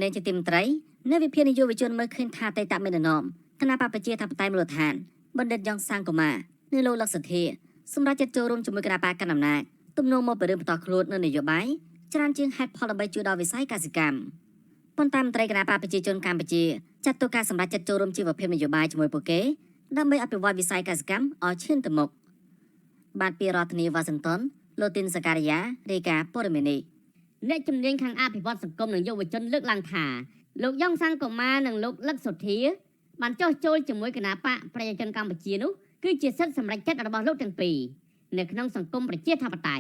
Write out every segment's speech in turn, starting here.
ในจิติมไตรในวิพีนโยวิจนเมื่อคืนทาไตตะเมนนอมคณะปาปเจทับไตมรฐานบันเดยองสร้างกมาในโลลักษณ์เทสมราชโจรมจมุยกระปากันอำนาจตุ้มโนมไปเริ่มต่อครูดในนโยบายจรานจึงฮัดพอลใบจูดาวิสัยกสิกรรมปนตามไตรคณะปาปเจจนการปเจจัดตัวการสมราชโจรมจีวเพมนโยบายจมวยโปเกดำไปอภิวัตวิสัยกสิกรรมอเช่นตมกบาดปีรัตนีวาสันตันโลตินสการยาเรกาปรเมนีในจำเนียนขังอภิวัตสังคมหนึ่งโยวิจนเลือกลังถาลูกย่องสร้างกมาหนึ่งลูกลักสุดทีมันเจ้าโจยจมวยกนาปะประชาชนกัมพูชีนุคือเจตสำหรับจัดระบอบโลกทั้งปีในขนมสังคมประเทศทัพไต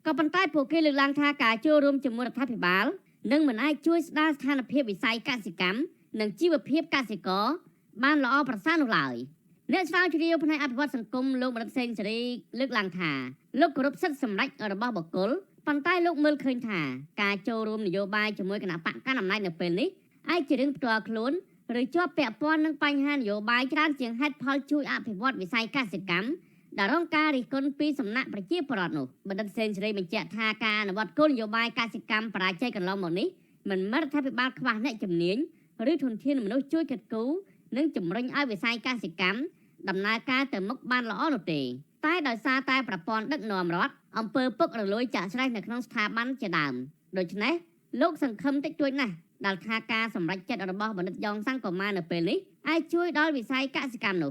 ก็ปันใต้ผูกเกลือลังทากาโจรวมจมวยรัฐพิบาลนึ่งเหมือนไอ้ช่วยสร้างสถานเพียบวิสัยการศิกรรมหนึ่งชีวเพียบการศิกรบ้านละอประสานหลายเนื้อสาวชีวภายในอภิวัตสังคมโลกมนุษย์เซนสิริเลือกลังทาลูกกรุบสัดสำหรับระบอบบกลปันใต้ลูกเมืองเคยถากาโจรวมนโยบายจมวยกนาปะการนำนายในเป็นนี้ไอ้จะดึงตัวคลุ้นหรือชอบแปะป้อนนังปัญหานโยบายจานเสียงฮัดพอลช่วยอภิวัตวิสัยการศึกษาดาร้องการิคนปีสำนักประเทศปรอดนุบันดันเซนเฉลยมันจะทาการวัดก้นโยบายการศึกษาปราชัยกันเราหมดนี้มันไม่ได้ทำให้บ้านขวานในจำเนียนหรือทุนเทียนมนุษย์ช่วยกัดกู้นึ่งจุ่มริงไอ้วิสัยการศึกษาดำนาการเติมมกบ้านละอ้อนุตีใต้ดอยซาใต้ประปอนดักนอมรอดอำเภอปกระลุยจะใช้ในขนมสถาบันจะดำโดยเฉพาะโลกสังคมติดช่วยนะดัลคาการสำหรับจัดระบบบรรดยองสร้างกมาในเป็นนี้ไอ้ช่วยดอยวิสัยกสิกรรมหนุ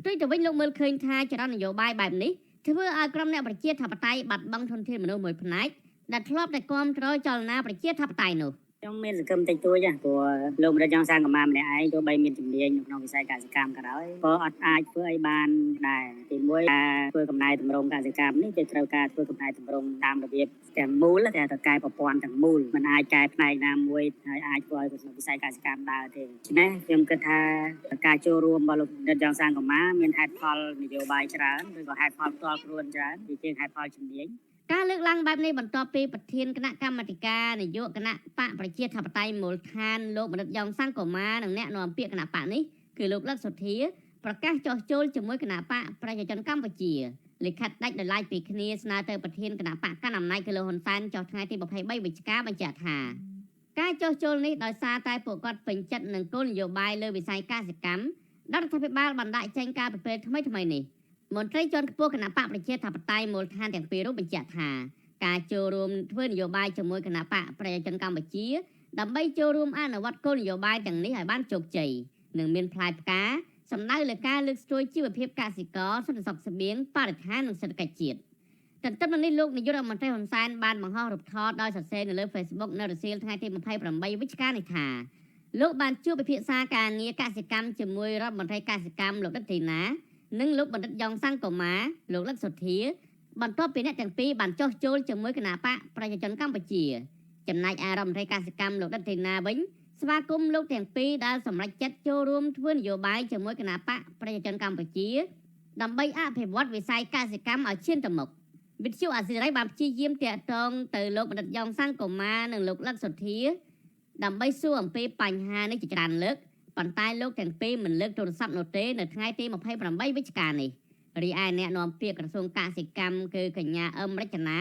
ด้วยจะวิ่งลงมือเคยทาจะรับนโยบายแบบนี้เพื่ออากรมในประเทศทัพไตบัดบังทนเทียนมนุษย์มวยพนัยดัดทลอบแต่ความตรอยจอลนาประเทศทัพไตหนุtrong miền cầm tay tôi chứ của lồng ra trong sang của mam này ai tôi bay miền trung điền nhục nông sai cả sự cam cả đó có ọt ai với ai ban đài thì mỗi với cầm này tầm rong cả sự cam này chơi cả với cầm này tầm rong tam đặc biệt kèm mũ là kèm cài bọc quan thằng mũ mình ai cài này nam mui ai với cầm sai cả sự cam đài thì nè em cứ tha cài cho rùm bao lục ra trong sang của má miền hai phò nhiều bài chả rồi có hai phò to luôn chả thì chơi hai phò trung điềnการเลือกลังแบบนี้บรรทอปีประเทศคณะกรรมการในยุคณะปะประเทศทัพไตมูลทานโลกมนุษย์ยองสร้างกมาหนังแนะนำเปียกคณะปะนี้คือลูกลักสุดทีประกาศจอโจลจมวยคณะปะประชาชนกัมพูชีลิขัดได้โดยไล่ปีคณีสนาเตอร์ประเทศคณะปะการนำนายคือโลหนซันจอทายที่บอกให้ใบวิจการบรรจัดหาการจอโจลนี้โดยซาตายปกอดเป็นจัดหนึ่งก้นโยบายเลยวิสัยการศึกษารัฐบาลบรรดาแจ้งการเป็นทำไมนี่มนตรีจนพวกคณะปะประเทศทัพไตมูลทานอย่างปีรูปบรรจัดหาการโจรวมเพื่อนโยบายจมวยคณะปะประชาชนกัมพูชีดำไปโจรวมอ่านวัดก้นโยบายอย่างนี้ให้บ้านโจกใจหนึ่งเมียนพลายกาสำนักเลยการเลือกช่วยชีวเพียบกาสิกรสันสอบเสบียงปาริธานหนึ่งเศรษฐกิจจีดแต่ต้นนี้ลูกในยุโรปมันใช้หนซานบ้านบางห้องรูปทอดโดยสัตว์เซนในเฟซบุ๊กในรัสเซียทั้งที่มันไพ่ปรำใบวิชการในถาลูกบ้านช่วยไปพิจารณาการเงี้ยกาสิกรรมจมวยรับมันไทยกาสิกรรมลูกดัตตีนะนึ่งลูกบันทึกยองสร้างกบม้าลูกลักสุดทีบรรทบปีนี้จังปีบรรจโจลจมวยคณะปะประชาชนกัมพูชีจำนายอารมณ์ในการกรรมโลกดัตตินาบิงสมาคมโลกแห่งปีได้สำหรับจัดโจรวมเพื่อนโยบายจมวยคณะปะประชาชนกัมพูชีดำใบอาเพวัดวิสัยการกรรมเอาเช่นตมกวิทยุอาศิไรบางชีเยี่ยมเตะตรงtừโลกบรรดยองสร้างกบม้าหนึ่งลูกลักสุดทีดำใบส่วนปีปัญหาในจิตรานเลิกปันใต้โลกแห่งปีเหมือนเลิกโทรศัพท์โนเตในทั้งที่มาให้ปรำใบวิชการนี่รีไอแนะนำเปียกระทรวงการศิกรรมคือขญารัชนา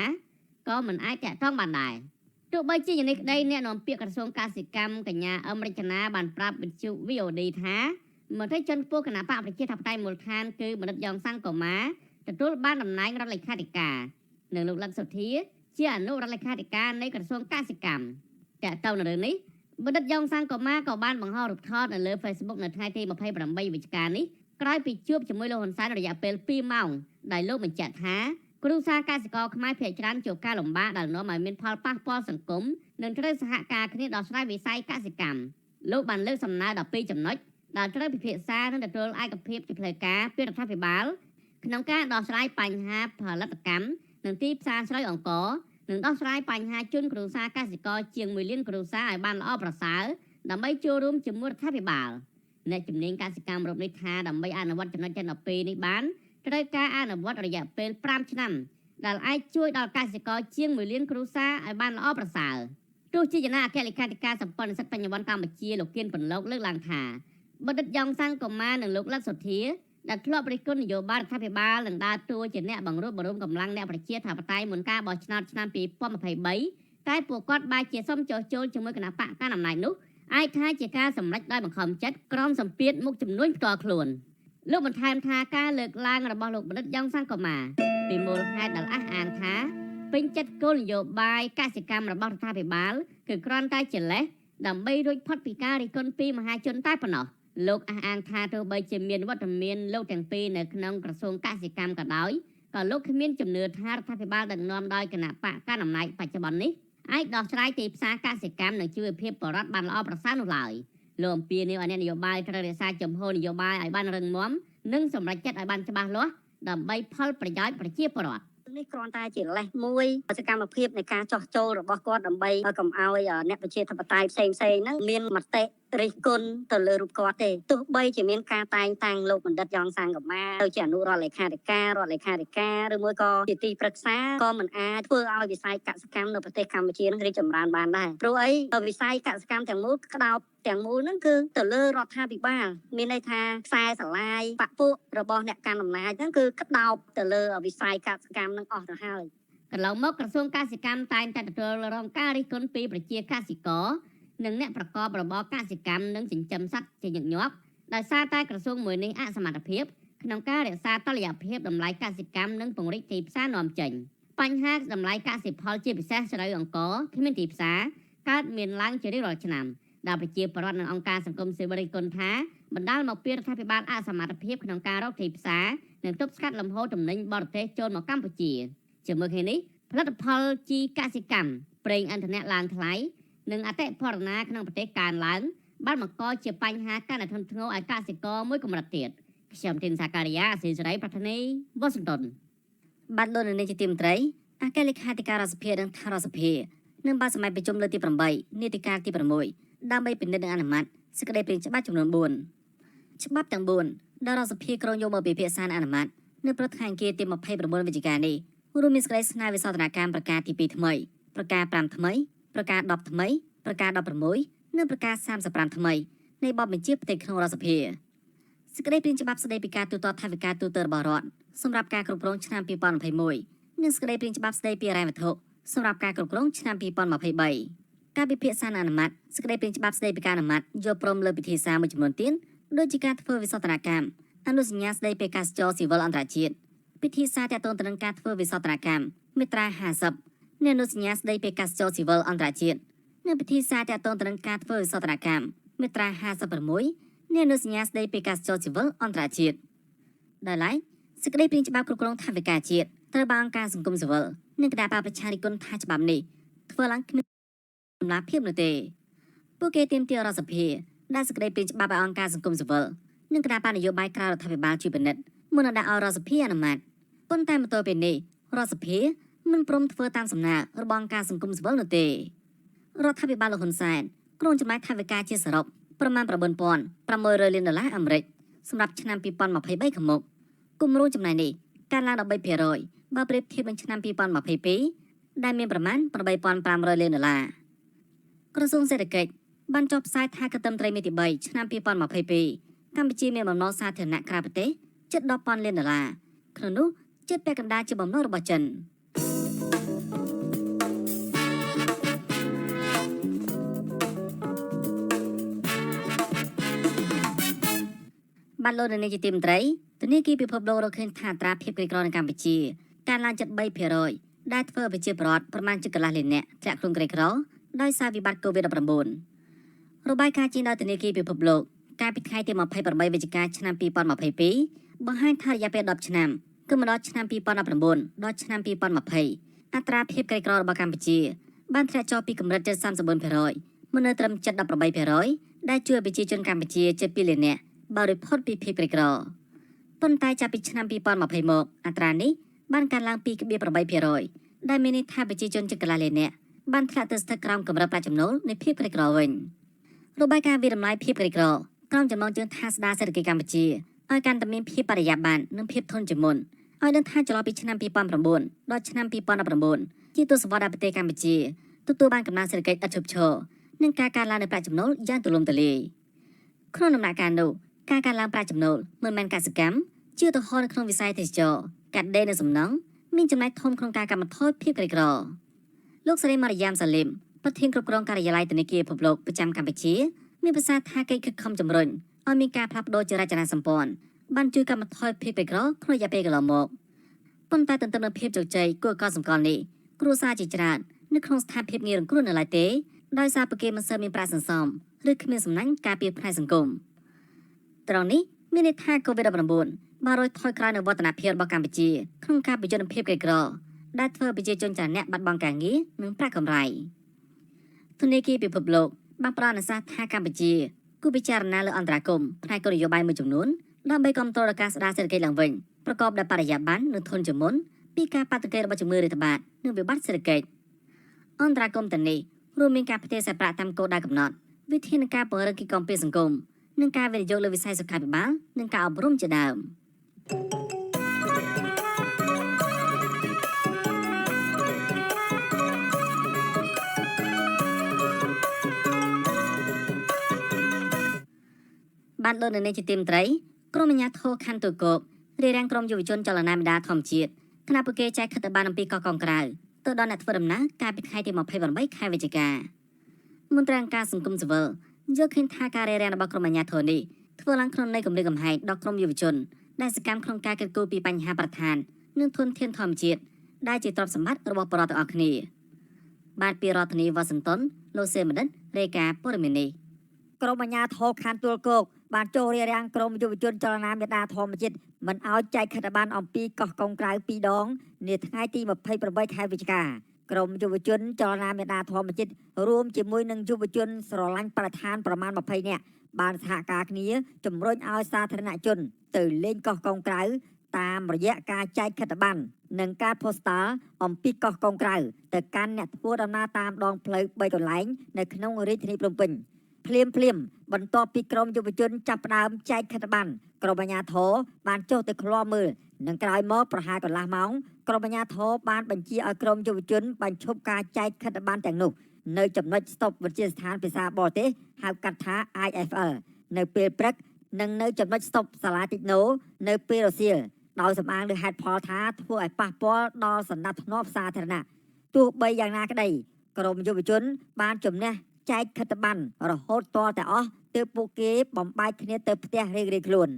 ก็เหมือนไอจะต้องบันไดตัวใบชี้อย่างนี้ได้แนะนำเปียกระทรวงการศิกรรมขญารัชนาบันปรับวิจุวิโอดีท้าเหมือนที่จนพวกคณะปะประเทศทัพไตมูลทานคือมนุษย์ยองสร้างกมาจะตัวบ้านดำนายรัฐเลขาธิการหนึ่งลูกหลักสุดที่เชื่ออนุรัฐเลขาธิการในกระทรวงการศิกรรมจะเต้าในเรื่องนี้มนุษย์ยองสร้างกมาก็บ้านบางห้องรูปทอดในเลือเฟซบุ๊กในท้ายที่มาให้ปรำใบวิจการนี้กลายไปจูบจมวยโลหนซานระยะเป็นปีเมาได้โลกมันจัดหากรุซาการสกอขมายเพียรจันจูบการหลงบ้าดัลโนมาเมนพอลป้าปอสังคมหนึ่งเรื่องสหการคณิตดอกสไลวิสัยการศิกรรมโลกบันเลิกสำนักดอกปีจำนวนดัลเรื่องเพียรซาทั้งแต่ตัวไอ้กับเพียรจุดเลยกาเพื่อรัฐบาลขนมการดอกสไลปัญหาผลัตกรรมหนึ่งที่ซาสไลองกอหนึ่งดอกสไลปัญหาจุนกรุซาการสกอเชียงมือเลี้ยงกรุซาไอ้บ้านอ้อประสาดำไปโจรุมจมูกรัฐบาลในจำเนียนการศึกษารบในทาดำใบอานวัตจำนวนจันทร์ปีในบ้านจะได้การอานวัตระยะเป็นปรามชนำดัลไอช่วยดัลการศึกษาเชียงมือเลี้ยงครูซาไอบ้านละอ้อประสาตู้ชี้จนาแค่ลิขาธิการสัมพันธ์สัตยวันกรรมเชียลูกเกียนผลโลกเลือกลังถาบดยองสร้างกมาหนึ่งลูกลักสุดทีดัดทลอบบริกุลโยบายทัพบาลหลังดาตัวเจนเนี่ยบังรูปบรมกำลังเนี่ยประเทศทัพไตเหมือนกาบอชนาชนาปีป้อมไผ่ใบใต้ปวกกอดใบเจียส้มโจโจจมือคณะปะการนำนายนุ អាចថាជាការសម្រេចដោយបង្ខំចិត្តក្រមសម្ពាធមុខជំនួញផ្ទាល់ខ្លួនលោកបន្ថែមថាការលើកឡើងរបស់លោកបណ្ឌិតយ៉ងសង្គមាពីមូលហេតុដែលអះអាងថាពេញចិត្តគោលនយោបាយកសិកម្មរបស់រដ្ឋាភិបាលគឺគ្រាន់តែជាលេសដើម្បីរួចផុតពីការរិះគន់ពីមហាជនតែប៉ុណ្ណោះលោកអះអាងថាទោះបីជាមានវត្តមានលោកទាំងពីរនៅក្នុងក្រសួងកសិកម្មក៏ដោយក៏លោកគ្មានជំនឿថារដ្ឋាភិបាលដឹកនាំដោយគណៈបកកណ្ដាលអំណាចបច្ចុប្បន្ននេះអាចដោះស្រាយទីផ្សារកសិកម្មនិងជីវភាពប្រជាពលរដ្ឋបានល្អប្រសើរនោះឡើយលោកអំពាវនាវឲ្យអ្នកនយោបាយត្រូវរក្សាជំហរនយោបាយឲ្យបានរឹងមាំនិងសម្រេចចិត្តឲ្យបានច្បាស់លាស់ដើម្បីផលប្រយោជន៍ប្រជាពលរដ្ឋនេះគ្រាន់តែជាលេសមួយសកម្មភាពនៃការចោះចូលរបស់គាត់ដើម្បីកុំឲ្យអ្នកប្រជាធិបតេយ្យផ្សេងហ្នឹងមានមតិរិះគន់ទៅលើរូបគាត់ទេទោះបីជាមានការតែងតាំងលោកបណ្ឌិតយ៉ងសង្គមាទៅជាអនុរដ្ឋលេខាធិការឬមួយក៏ជាទីប្រឹក្សាក៏មិនអាចធ្វើឲ្យវិស័យកសិកម្មនៅប្រទេសកម្ពុជានឹងរីកចម្រើនបានដែរព្រោះអីវិស័យកសិកម្មទាំងមូលក្តោបទាំងមូលហ្នឹងគឺទៅលើរដ្ឋាភិបាលមានន័យថាខ្សែស្រឡាយបពុរបស់អ្នកកាន់អំណាចហ្នឹងគឺក្តោបទៅលើវិស័យកសិកម្មហ្នឹងអស់ទៅហើយកន្លងមកក្រសួងកសិកម្មតែងតែទទួលរងការរិះគន់ពីប្រជាកសិករនិងអ្នកប្រកបរបរកសិកម្មនិងចិញ្ចឹមសត្វជាញឹកញាប់ដោយសារតែក្រសួងមួយនេះអសមត្ថភាពក្នុងការរក្សាតុល្យភាពតម្លៃកសិកម្មនិងពង្រីកទីផ្សារនាំចេញបញ្ហាតម្លៃកសិផលជាពិសេសស្រូវអង្ករគ្មានទីផ្សារកើតមានឡើងជារៀងរាល់ឆ្នាំដែលប្រជាពលរដ្ឋនិងអង្គការសង្គមស៊ីវិលរិះគន់ថាបណ្ដាលមកពីរដ្ឋាភិបាលអសមត្ថភាពក្នុងការរកទីផ្សារនិងទប់ស្កាត់លំហូរទំនិញបរទេសចូលមកកម្ពុជាជាមួយគ្នានេះផលិតផលជីកសិកម្មប្រេងឥន្ធនៈឡើងថ្លៃនិងអតិផរណាក្នុងប្រទេសកើនឡើងបានបង្កជាបញ្ហាកាន់តែធ្ងន់ធ្ងរឲ្យកសិករមួយកម្រិតទៀតខ្ញុំទីនសាការីយ៉ាអស៊ីសេរីប្រធានីវ៉ាស៊ីនតោនបាទលោកនាយកទីមេត្រីអគ្គលេខាធិការរដ្ឋសភានិងថារដ្ឋសភានឹងបានសម្ដែងប្រជុំលើកទី8នីតិកាលទី6ដើម្បីពិនិត្យនិងអនុម័តសេចក្តីព្រាងច្បាប់ចំនួន4ច្បាប់ទាំង4ដែលរដ្ឋសភាក្រុងយកមកពិភាក្សាអនុម័តនៅព្រឹកថ្ងៃអង្គារទី29វិច្ឆិកានេះរួមមានសេចក្តីស្នើវិសោធនកម្មប្រការទី2ថ្មីប្រការ5ថ្មីប្រការ10ថ្មីប្រការ16និងប្រការ35ថ្មីនៃបទបញ្ជាផ្ទៃក្នុងរដ្ឋសភាសេចក្តីព្រាងច្បាប់ស្តីពីការទូទាត់ថវិកាទូទៅរបស់រដ្ឋសម្រាប់ការគ្រប់គ្រងឆ្នាំ2021និងសេចក្តីព្រាងច្បាប់ស្តីពីហិរញ្ញវត្ថុសម្រាប់ការគ្រប់គ្រងឆ្នាំ2023ការពិភាក្សាអនុម័តសេចក្តីព្រាងច្បាប់ស្តីពីការអនុម័តយកព្រមលើពិធីសារមួយចំនួនទៀតដូចជាការធ្វើវិសោធនកម្មអនុសញ្ញាស្តីពីកាសចរស៊ីវិលអន្តរជាតិពិធីសារទាក់ទងទៅនឹងការធ្វើវិសោធនកម្មមាត្រា50នៃអនុសញ្ញាស្តីពីកាសចរស៊ីវិលអន្តរជាតិនិងពិធីសារទាក់ទងទៅនឹងការធ្វើវិសោធនកម្មមាត្រា56នៃអនុសញ្ញាស្តីពីកាសចរស៊ីវិលអន្តរជាតិដោយឡែកសេចក្តីព្រាងច្បាប់គ្រប់គ្រងថវិកាជាតិត្រូវបានអង្គការសង្គមស៊ីវិលនិងគណៈបកប្រជារិះគន់ថាច្បាប់នេះធ្វើឡើងគ្មានតម្លាភាពនោះទេពួកគេទាមទាររដ្ឋសភាដែលសេចក្តីព្រាងច្បាប់ឲ្យអង្គការសង្គមស៊ីវិលនិងគណៈបកនយោបាយក្រៅរដ្ឋាភិបាលជួយពិនិត្យមុននឹងដាក់ឲ្យរដ្ឋសភាអនុម័តប៉ុន្តែមកទល់ពេលនេះរដ្ឋសភាមិនព្រមធ្វើតាមសំណើរបស់អង្គការសង្គមស៊ីវិលនោះទេរដ្ឋាភិបាលលោកហ៊ុនសែនក្រុងចំណាយថវិកាជាសរុបប្រមាណ$9,600 លានអាមេរិកសម្រាប់ឆ្នាំ2023ខាងមុខគម្រោងចំណាយនេះកើនឡើង13%បើប្រៀបធៀបនឹងឆ្នាំ2022ដែលមានប្រមាណ$8,500 លានក្រសួងសេដ្ឋកិច្ចបានចុះផ្សាយថាកត្តាត្រីមេទី3ឆ្នាំ2022កម្ពុជាមានបំណុលសាធារណៈក្រៅប្រទេសជិត$10,000 លានក្នុងនោះជិតពាក់កណ្ដាលជាបំណុលរបស់ចិនបាទលោកនាយកទីមេត្រីធនាគារពិភពលោករកឃើញថាអត្រាភាពក្រីក្រនៅកម្ពុជាកើនឡើងជិត3%ដែលធ្វើឲ្យប្រជាពលរដ្ឋប្រមាណជាកន្លះលាននាក់ធ្លាក់ខ្លួនក្រីក្រដោយសារវិបត្តិ COVID-19 របាយការណ៍ចេញដោយធនាគារពិភពលោកកាលពីថ្ងៃទី28វិច្ឆិកាឆ្នាំ2022បង្ហាញថារយៈពេល10ឆ្នាំគឺមកដល់ឆ្នាំ2019ដល់ឆ្នាំ2020អត្រាភាពក្រីក្ររបស់កម្ពុជាបានធ្លាក់ចុះពីកម្រិតជិត 34% មកនៅត្រឹមជិត 18% ដែលជួយប្រជាជនកម្ពុជាជិត2លាននាក់បរិផុតពីភាពក្រីក្រប៉ុន្តែចាប់ពីឆ្នាំ2020មកអត្រានេះបានកើនឡើង 2.8% ដែលមានន័យថាប្រជាជនជិតកន្លះលាននាក់បានធ្លាក់ទៅស្ថិតក្រោមកម្រិតប្រាក់ចំណូលនៃភាពក្រីក្រវិញរបាយការណ៍វិតម្លៃភាពក្រីក្រក្រុមចំណងជើងថាស្ដារសេដ្ឋកិច្ចកម្ពុជាឲ្យកាន់តែមានភាពបរិយាបន្ននិងភាពធន់ជាងមុនឲ្យដឹងថាចន្លោះពីឆ្នាំ2009ដល់ឆ្នាំ2019ជាទសវត្សរ៍ដែលប្រទេសកម្ពុជាទទួលបានកំណើនសេដ្ឋកិច្ចឥតឈប់ឈរនិងការកើនឡើងនៃប្រាក់ចំណូលយ៉ាងទូលំទូលាយក្នុងដំណាក់កាលនោះការកើនឡើងប្រាក់ចំណូលមិនមែនកសិកម្មជាឧទាហរណ៍នៅក្នុងវិស័យទេសចរណ៍កាត់ដេរនិងសំណង់មានចំណែកធំក្នុងការកាត់បន្ថយភាពក្រីក្រលោកស្រីម៉ារីយ៉ាមសាលីម ប្រធានគ្រប់គ្រងការិយាល័យធនាគារពិភពលោកប្រចាំកម្ពុជាមានប្រសាសន៍ថាកិច្ចខិតខំជំរុញឲ្យមានការផ្លាស់ប្ដូរចរចនាសម្ព័ន្ធបានជួយកាត់បន្ថយភាពក្រីក្រក្នុងរយៈពេលកន្លងមកប៉ុន្តែទន្ទឹមនឹងភាពជោគជ័យគួរឲ្យកត់សម្គាល់នេះគ្រួសារជាច្រើននៅក្នុងស្ថានភាពងាយរងគ្រោះនៅឡើយទេដោយសារពួកគេមិនសូវមានប្រាក់សន្សំឬគ្មានសំណាញ់ការពារផ្នែកសង្គមត្រង់នេះមានន័យថា COVID-19 បានរយថយក្រោយនៅវឌ្ឍនភាពរបស់កម្ពុជាក្នុងការបញ្ចុះភាពក្រីក្រដែលធ្វើប្រជាជនច្រើនអ្នកបាត់បង់ការងារនិងប្រាក់កម្រៃធនាគារពិភពលោកបានផ្ដល់អនុសាសន៍ថាកម្ពុជាគួរពិចារណាលើអន្តរាគមន៍ផ្នែកគោលនយោបាយមួយចំនួនដើម្បីគ្រប់គ្រងការស្ដារសេដ្ឋកិច្ចឡើងវិញប្រកបដោយបរិយាបន្ននិងធន់ជាងមុនពីការបាត់ទឹករបស់ជំងឺរាតត្បាតនិងវិបត្តិសេដ្ឋកិច្ចអន្តរាគមន៍ទាំងនេះរួមមានការផ្ទេរសាច់ប្រាក់តាមគោលដៅកំណត់វិធានការពង្រឹងកិច្ចគាំពារសង្គមនិងការវិនិយោគលើវិស័យសុខាភិបាលនិងការអប់រំជាដើមបានដូចនៅនេះជាទីមត្រីក្រុមអាជ្ញាធរខណ្ឌទូគោករារាំងក្រុមយុវជនចលនាមេដាធម្មជាតិគណៈពួកគេចែកខិតប័ណ្ណអំពីកោះកុងក្រៅទៅដល់អ្នកធ្វើដំណើរកាលពីថ្ងៃទី28ខែវិច្ឆិកាមន្ត្រីអង្គការសង្គមស៊ីវិលយល់ឃើញថាការរារាំងរបស់ក្រុមអាជ្ញាធរនេះធ្វើឡើងក្នុងន័យគំរាមកំហែងដល់ក្រុមយុវជនដែលសកម្មក្នុងការកិត្តគូពីបញ្ហាប្រធាននិងធនធានធម្មជាតិដែលជាទ្រព្យសម្បត្តិរបស់ប្រជាពលរដ្ឋទាំងអស់គ្នាបាទពីរដ្ឋធានីវ៉ាស៊ីនតោនលោកសេមនិតរាយការណ៍ព័ត៌មាននេះក្រុមអាជ្ញាធរខណ្ឌទួលគោកបានចូលរារាំងក្រុមយុវជនចលនាមេដាធម្មជាតិមិនឲ្យចែកខិតប័ណ្ណអំពីកោះកុងក្រៅ2ដងនាថ្ងៃទី28ខែវិច្ឆិកាក្រុមយុវជនចលនាមេដាធម្មជាតិរួមជាមួយនឹងយុវជនស្រឡាញ់បរិស្ថានប្រមាណ20នាក់បានសហការគ្នាជំរុញឲ្យសាធារណជនទៅលេងកោះកុងក្រៅតាមរយៈការចែកខិតប័ណ្ណនិងការផូស្តាល់អំពីកោះកុងក្រៅទៅកាន់អ្នកធ្វើដំណើរតាមដងផ្លូវ3កន្លែងនៅក្នុងរាជធានីភ្នំពេញភ្លាមបន្ទាប់ពីក្រុមយុវជនចាប់ផ្ដើមចែកខិតប័ណ្ណក្រុមអាជ្ញាធរបានចុះទៅឃ្លាំមើលនិងក្រោយមកប្រហែលកន្លះម៉ោងក្រុមអាជ្ញាធរបានបញ្ជាឲ្យក្រុមយុវជនបញ្ឈប់ការចែកខិតប័ណ្ណទាំងនោះនៅចំណុចស្តុបវិទ្យាស្ថានភាសាបរទេសហៅកាត់ថា IFL នៅពេលព្រឹកនិងនៅចំណុចស្តុបសាលាតិចណូនៅពេលរសៀលដោយសម្អាងលើហេតុផលថាធ្វើឲ្យប៉ះពាល់ដល់សណ្ដាប់ធ្នាប់សាធារណៈទោះបីយ៉ាងណាក្តីក្រុមយុវជនបានជំនះចែកខិតប័ណ្ណរហូតតតែអស់ទើបពួកគេបំបែកគ្នាទៅផ្ទះរៀងៗខ្លួន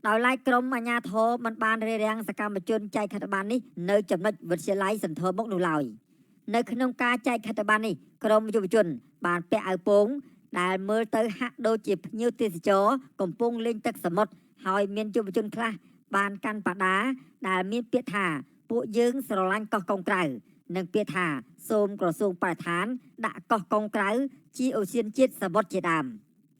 ដោយឡែកក្រុមអាជ្ញាធរមិនបានរារាំងសកម្មជនចែកខិតប័ណ្ណនេះនៅចំណុចវិទ្យាល័យសន្ធរមុខនោះឡើយនៅក្នុងការចែកខិតប័ណ្ណនេះក្រុមយុវជនបានពាក់អាវពោងដែលមើលទៅហាក់ដូចជាភ្ញៀវទេសចរកំពុងលេងទឹកសមុទ្រហើយមានយុវជនខ្លះបានកាន់បដាដែលមានពាក្យថាពួកយើងស្រឡាញ់កោះកុងក្រៅនិងពាក្យថាសូមក្រសួងបរិស្ថានដាក់កោះកុងក្រៅជាអូសៀនជាតិសមុទ្រជាដើម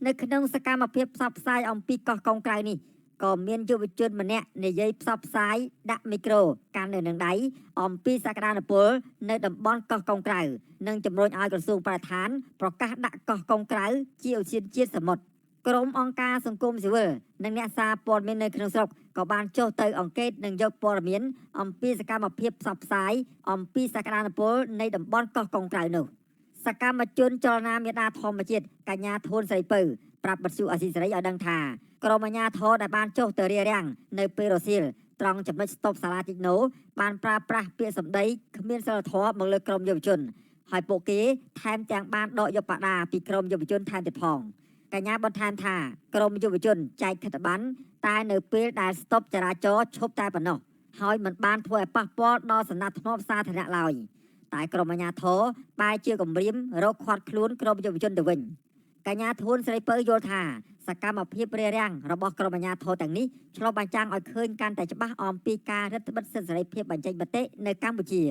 នៅក្នុងសកម្មភាពផ្សព្វផ្សាយអំពីកោះកុងក្រៅនេះក៏មានយុវជនម្នាក់និយាយផ្សព្វផ្សាយដាក់មីក្រូកាន់នៅនឹងដៃអំពីសក្តានុពលនៅតំបន់កោះកុងក្រៅនិងជំរុញឲ្យក្រសួងបរិស្ថានប្រកាសដាក់កោះកុងក្រៅជាអូសៀនជាតិសមុទ្រក្រុមអង្គការសង្គមស៊ីវិលនិងអ្នកសារព័ត៌មាននៅក្នុងស្រុកក៏បានចុះទៅអង្កេតនិងយកព័ត៌មានអំពីសកម្មភាពផ្សព្វផ្សាយអំពីសក្តានុពលនៃតំបន់កោះកុងក្រៅនោះសកម្មជនចលនាមេដាធម្មជាតិកញ្ញាធួនស្រីពៅប្រាប់បទសុអាស៊ីសេរីឲ្យដឹងថាក្រុមអាជ្ញាធរដែលបានចុះទៅរារាំងនៅពេលរសៀលត្រង់ចំណុចស្តុបសាលាតិចណូបានប្រើប្រាស់ពាក្យសម្ដីគ្មានសិលធម៌មកលើក្រុមយុវជនហើយពួកគេថែមទាំងបានដកយកបដាពីក្រុមយុវជនថែមទៀតផងកញ្ញាបន្ថែមថាក្រុមយុវជនចែកខិតប័ណ្ណតែនៅពេលដែលស្តុបចរាចរណ៍ឈប់តែប៉ុណ្ណោះហើយមិនបានធ្វើឲ្យប៉ះពាល់ដល់សណ្ដាប់ធ្នាប់សាធារណៈឡើយតែក្រុមអាជ្ញាធរបែរជាគំរាមរកឃាត់ខ្លួនក្រុមយុវជនទៅវិញកញ្ញាធួនស្រីពៅយល់ថាសកម្មភាពរារាំងរបស់ក្រុមអាជ្ញាធរទាំងនេះឆ្លុះបញ្ចាំងឲ្យឃើញកាន់តែច្បាស់អំពីការរឹតបន្តឹងសិទ្ធិសេរីភាពបញ្ចេញមតិនៅកម្ពុជា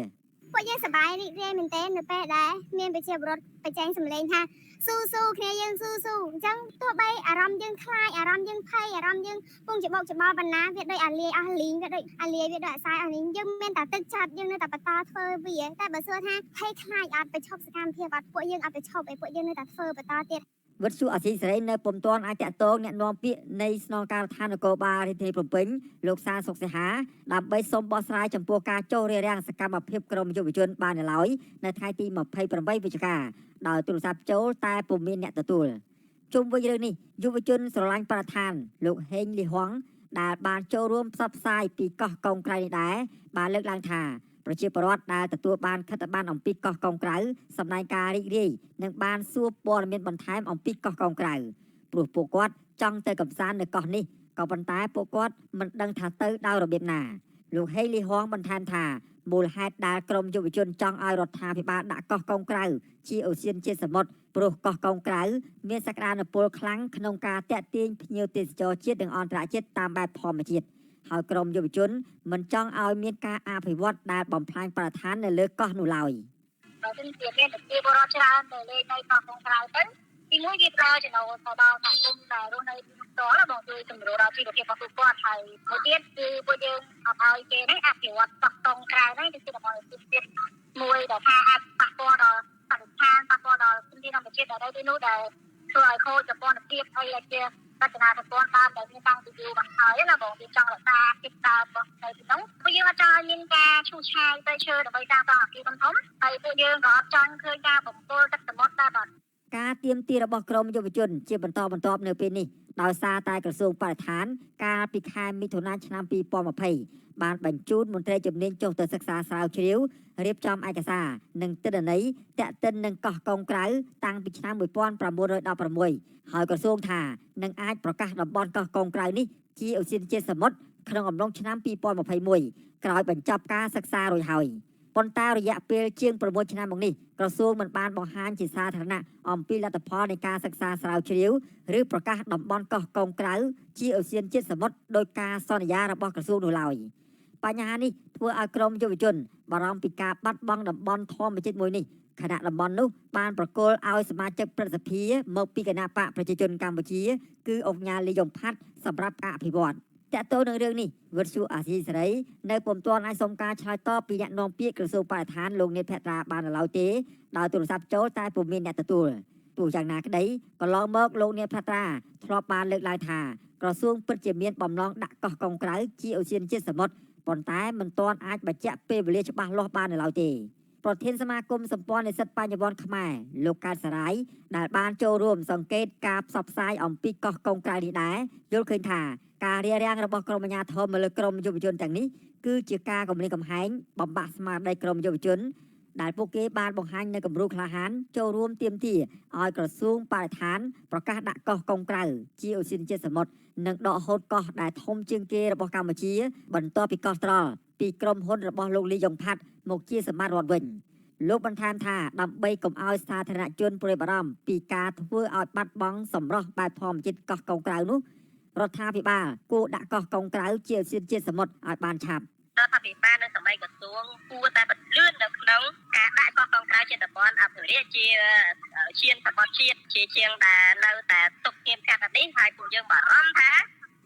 ពួកយើងសប្បាយរីករាយមែនទែននៅពេលដែលមានប្រជាពលរដ្ឋបញ្ចេញសម្លេងថាស៊ូគ្នាយើងស៊ូអញ្ចឹងទោះបីអារម្មណ៍យើងខ្លាចអារម្មណ៍យើងភ័យអារម្មណ៍យើងពងច្បោកច្បល់បណ្ណាវាដូចអាលាយអស់លីងវាដូចអាលាយវាដូចអាសាយអស់លីងយើងមានតែទឹកចិត្តយើងនៅតែបន្តធ្វើវាតែបើសួរថាភ័យខ្លាចអត់ទៅឈប់សកម្មភាពអត់ពួកយើងអត់ទៅឈប់ឯពួកយើងនៅតែធ្វើបន្តទៀតវិទ្យុអាស៊ីសេរីនៅពុំទាន់អាចតាក់ទងអ្នកនាំពាក្យនៃស្នងការដ្ឋាននគរបាលរាជធានីភ្នំពេញលោកសាសុកសិហាដើម្បីសូមបកស្រាយចំពោះការចុះរារាំងសកម្មភាពក្រុមយុវជនបាននៅឡើយនៅថ្ងៃទី28វិច្ឆិកាដោយទូរស័ព្ទចូលតែពុំមានអ្នកទទួលជុំវិញរឿងនេះយុវជនស្រឡាញ់បរិស្ថានលោកហេងលីហុងដែលបានចូលរួមផ្សព្វផ្សាយពីកោះកុងក្រៅនេះដែរបានលើកឡើងថា ប្រជាពលរដ្ឋដែលទទួលបានខិត្តប័ណ្ណអំពីកោះកុងក្រៅសម្ដែងការរីករាយនិងបានសួរព័ត៌មានបន្ថែមអំពីកោះកុងក្រៅព្រោះពួកគាត់ចង់ទៅកម្សាន្តនៅកោះនេះក៏ប៉ុន្តែពួកគាត់មិនដឹងថាទៅដោយរបៀបណាលោកហេលីហងបន្ថែមថាមូលហេតុដែលក្រមយុវជនចង់ឲ្យរដ្ឋាភិបាលដាក់កោះកុងក្រៅជាអូសៀនជាតិសមុទ្រព្រោះកោះកុងក្រៅមានសក្តានុពលខ្លាំងក្នុងការតាក់ទាញភ្ញៀវទេសចរជាតិនិងអន្តរជាតិតាមបែបធម្មជាតិហើយក្រមយុវជនមិនចង់ឲ្យមានការអភិវឌ្ឍដែលបំផ្លាញបរិស្ថាននៅលើកោះនោះឡើយបើសិនជាមានប្រជាពលរដ្ឋច្រើនទៅលេងនៅកោះកុងក្រៅទៅទីមួយវាប្រើចំណូលទៅដល់សង្គមដែលរស់នៅទីនោះផ្ទាល់បងជួយសម្រួលដល់ជីវភាពរបស់ពួកគាត់ហើយមួយទៀតគឺពួកយើងឲ្យគេនេះអភិវឌ្ឍកោះកុងក្រៅនេះទៅជាតំបន់ជាតិមួយដែលថាអាចប៉ះពាល់ដល់បរិស្ថានប៉ះពាល់ដល់ធនធានធម្មជាតិដែលនៅទីនោះដែលធ្វើឲ្យខូចប្រព័ន្ធភាពហើយជារចនាសម្ព័ន្ធដើមដែលមានតាំងពីយូរមកហើយណាបងវាចង់រក្សាភាពដើមរបស់នៅទីនោះពួកយើងអត់ចង់ឲ្យមានការឈូសឆាយទៅឈើដើម្បីតាមតអគារធំហើយពួកយើងក៏អត់ចង់ឃើញការបំពុលទឹកសមុទ្រដែរបាទការទៀមទារបស់ក្រមយុវជនជាបន្តបន្ទាប់នៅពេលនេះដោយសារតែក្រសួងបរិស្ថានកាលពីខែមិថុនាឆ្នាំ2020បានបញ្ជូនមន្ត្រីជំនាញចុះទៅសិក្សាស្រាវជ្រាវរៀបចំឯកសារនិងទិន្នន័យតាក់ទិននឹងកោះកុងក្រៅតាំងពីឆ្នាំ1916ហើយក្រសួងថានឹងអាចប្រកាសតំបន់កោះកុងក្រៅនេះជាអូសៀនជាតិសមុទ្រក្នុងអំឡុងឆ្នាំ2021ក្រោយបញ្ចប់ការសិក្សារួចហើយប៉ុន្តែរយៈពេលជាង6ឆ្នាំមកនេះក្រសួងមិនបានបង្ហាញជាសាធារណៈអំពីលទ្ធផលនៃការសិក្សាស្រាវជ្រាវឬប្រកាសតំបន់កោះកុងក្រៅជាអូសៀនជាតិសមុទ្រដោយការសន្យារបស់ក្រសួងនោះឡើយបញ្ហានេះធ្វើឲ្យក្រមយុវជនបារម្ភពីការបាត់បង់តំបន់ធម្មជាតិមួយនេះខណៈតំបន់នោះបានប្រគល់ឲ្យសមាជិកព្រឹទ្ធសភាមកពីគណៈបកប្រជាជនកម្ពុជាគឺអង្គការលីយ៉ុងផាត់សម្រាប់អភិវឌ្ឍតើតើនឹងរឿងនេះវិទ្យុអាស៊ីសេរីនៅពុំទាន់អាចសុំការឆ្លើយតបពីអ្នកនាំពាក្យក្រសួងបរិស្ថានលោកនេតភត្រាបានឡើយទេដោយទូរស័ព្ទចូលតែពុំមានអ្នកទទួលទោះយ៉ាងណាក្តីកន្លងមកលោកនេតភត្រាធ្លាប់បានលើកឡើងថាក្រសួងពិតជាមានបំណងដាក់កោះកុងក្រៅជាអូសៀនជាតិសមុទ្រប៉ុន្តែមិនទាន់អាចបញ្ជាក់ពេលវេលាច្បាស់លាស់បាននៅឡើយទេប្រធានសមាគមសម្ព័ន្ធនិស្សិតបញ្ញវន្តខ្មែរលោកកើតសរាយដែលបានចូលរួមសង្កេតការផ្សព្វផ្សាយអំពីកោះកុងក្រៅនេះដែរយល់ឃើញថាការរារាំងរបស់ក្រមអាជ្ញាធរមកលើក្រមយុវជនទាំងនេះគឺជាការគំរាមកំហែងបំបាក់ស្មារតីក្រមយុវជនដែលពួកគេបានបង្ហាញនៅគំរូក្លាហានចូលរួមទាមទារឲ្យក្រសួងបរិស្ថានប្រកាសដាក់កោះកុងក្រៅជាអូសៀនជាតិសមុទ្រនិងដកហូតកោះដែលធំជាងគេរបស់កម្ពុជាបន្ទាប់ពីកោះត្រល់ពីក្រុមហ៊ុនរបស់លោកលីយ៉ុងផាត់មកជាសម្បត្តិរដ្ឋវិញលោកបន្ថែមថាដើម្បីកុំឲ្យសាធារណជនព្រួយបារម្ភពីការធ្វើឲ្យបាត់បង់សម្រស់បែបធម្មជាតិកោះកុងក្រៅនោះរដ្ឋាភិបាលគួរដាក់កោះកុងក្រៅជាអូសៀនជាតិសមុទ្រឲ្យបានឆាប់រដ្ឋាភិបាលនិងសម័យក្រសួងគួរតែបន្លឿននៅក្នុងការដាក់កោះកុងក្រៅជាតំបន់អភិរក្សជាឈានសមុទ្រជាតិជាជាងដែលនៅតែទុកគៀមកាត់នេះហើយពួកយើងបារម្ភថា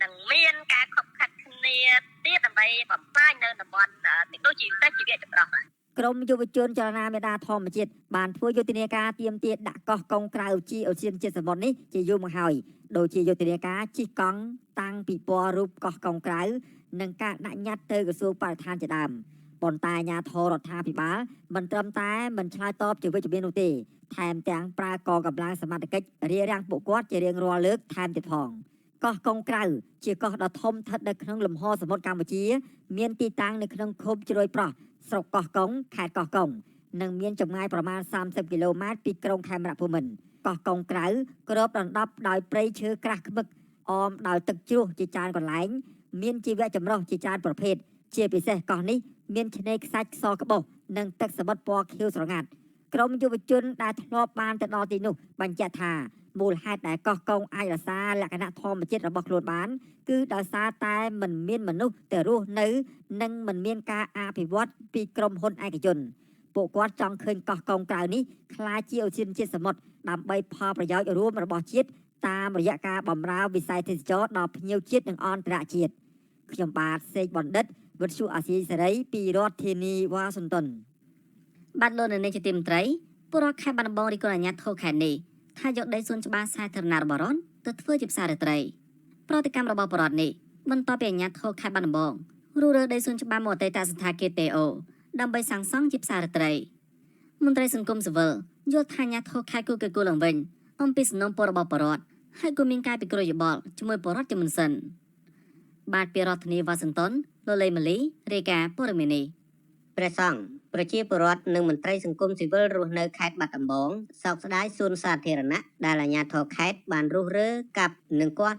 នឹងមានការខុបខិតគ្នាទៀតដើម្បីបំផ្លាញនៅតំបន់ទាំងនោះជាពិសេសជីវៈចម្រុះក្រមយុវជនចលនាមេដាធម្មជាតិបានធ្វើយុទ្ធនាការទាមទារដាក់កោះកុងក្រៅជាអូសៀនជាតិសមុទ្រនេះជាយូរមកហើយដូចជាយុទ្ធនាការជិះកង់តាំងពីពណ៌រូបកោះកុងក្រៅនិងការដាក់ញត្តិទៅក្រសួងបរិស្ថានជាដើមប៉ុន្តែអាជ្ញាធររដ្ឋាភិបាលមិនត្រឹមតែមិនឆ្លើយតបជាវិជ្ជមាននោះទេថែមទាំងប្រើកងកម្លាំងសមត្ថកិច្ចរារាំងពួកគាត់ជារៀងរាល់លើកថែមទៀតផងកោះកុងក្រៅជាកោះដ៏ធំស្ថិតនៅក្នុងលំហសមុទ្រកម្ពុជាមានទីតាំងនៅក្នុងឃុំជ្រោយប្រោះស្រុកកោះកុងខេត្តកោះកុងនិងមានចម្ងាយប្រមាណ30គីឡូម៉ែត្រពីក្រុងខេមរភូមិន្ទកោះកុងក្រៅគ្របដណ្ដប់ដោយព្រៃឈើក្រាស់ឃ្មឹកអមដោយទឹកជ្រោះជាច្រើនកន្លែងមានជីវៈចម្រុះជាច្រើនប្រភេទជាពិសេសកោះនេះមានឆ្នេរខ្សាច់សក្បុសនិងទឹកសមុទ្រពណ៌ខៀវស្រងាត់ក្រមយុវជនដែលធ្លាប់បានទៅដល់ទីនោះបញ្ជាក់ថាមូលហេតុដែលកោះកុងអាចរក្សាលក្ខណៈធម្មជាតិរបស់ខ្លួនបានគឺដោយសារតែមិនមានមនុស្សទៅរស់នៅនិងមិនមានការអភិវឌ្ឍពីក្រុមហ៊ុនឯកជនពួកគាត់ចង់ឃើញកោះកុងក្រៅនេះក្លាយជាអូសៀនជាតិសមុទ្រដើម្បីផលប្រយោជន៍រួមរបស់ជាតិតាមរយៈការបម្រើវិស័យទេសចរណ៍ដល់ភ្ញៀវជាតិនិងអន្តរជាតិខ្ញុំបាទសេកបណ្ឌិតវិទ្យុអាស៊ីសេរីពីរដ្ឋធានីវ៉ាស៊ីនតោនបាទលោកនៅនេះជាទីមត្រីពលរដ្ឋខេត្តបាត់ដំបងរីករាយអាញាធរខេត្តនេះថាយកដីសួនច្បារសាធារណៈរបស់រដ្ឋទៅធ្វើជាផ្សាររាត្រីប្រតិកម្មរបស់ពលរដ្ឋនេះបន្ទាប់ពីអាញាធរខេត្តបាត់ដំបងរុះរើដីសួនច្បារមកអតីតសណ្ឋាគារទេអូដើម្បីសាងសង់ជាផ្សាររាត្រីមន្ត្រីសង្គមស៊ីវិលយល់ថាអាញាធរខេត្តគូកគូឡើងវិញអំពីសំណុំពររបស់ពលរដ្ឋហើយក៏មានការពិគ្រោះយោបល់ជាមួយពលរដ្ឋជាមុនសិនបាទពីរដ្ឋធានីវ៉ាស៊ីនតោនលោកលេម៉ាលីរាយការណ៍ព័ត៌មាននេះ ព្រះសង្ឃប្រជាពលរដ្ឋនិងមន្ត្រីសង្គមស៊ីវិលរស់នៅខេត្តបាត់ដំបងសោកស្ដាយសួនសាធារណៈដែលអាជ្ញាធរខេត្តបានរុះរើកាប់និងគាស់